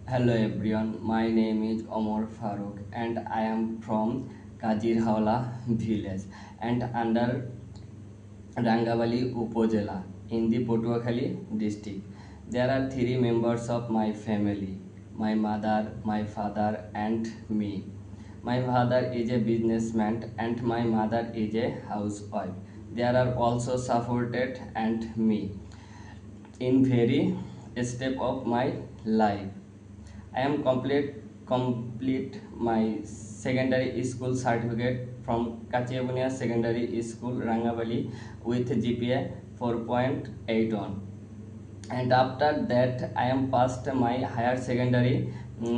Hello everyone, my name is Omar Farooq and I am from Kajirhawla village and under Rangabali Upozela in the Potuakhali district. There are three members of my family, my mother, my father and me. My father is a businessman and my mother is a housewife. They are also supported and me in very step of my life. I am complete my secondary school certificate from Kachiabunia Secondary School, Rangabali with GPA 4.81. And after that, I am passed my higher secondary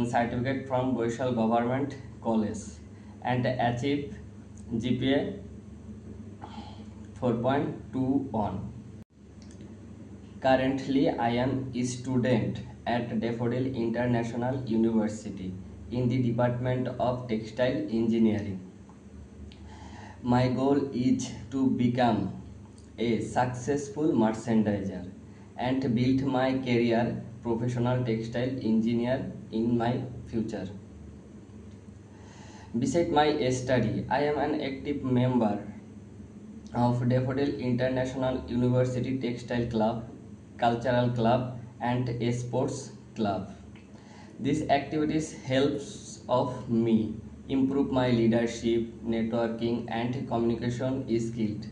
certificate from Boishal Government College and achieved GPA 4.21. Currently, I am a student at Daffodil International University in the Department of Textile Engineering. My goal is to become a successful merchandiser and build my career professional textile engineer in my future. Besides my study, I am an active member of Daffodil International University Textile Club, Cultural Club and a Sports Club. These activities helps of me improve my leadership, networking and communication skills.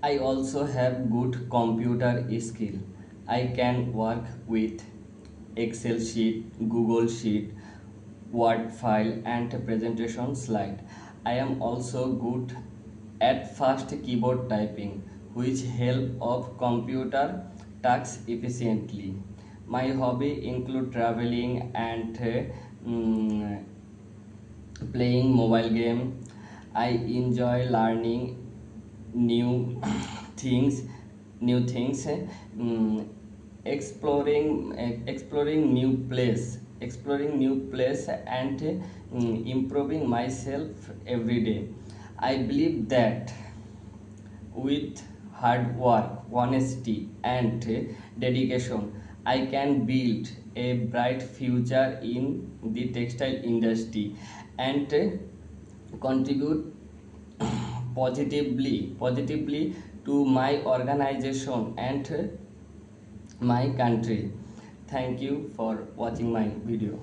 I also have good computer skill. I can work with Excel sheet, Google sheet, Word file and presentation slide. I am also good at fast keyboard typing, which help of computer tasks efficiently. My hobby include traveling and playing mobile game. I enjoy learning new things, mm, exploring new place and improving myself every day. I believe that with hard work, honesty and dedication, I can build a bright future in the textile industry and contribute positively to my organization and my country. Thank you for watching my video.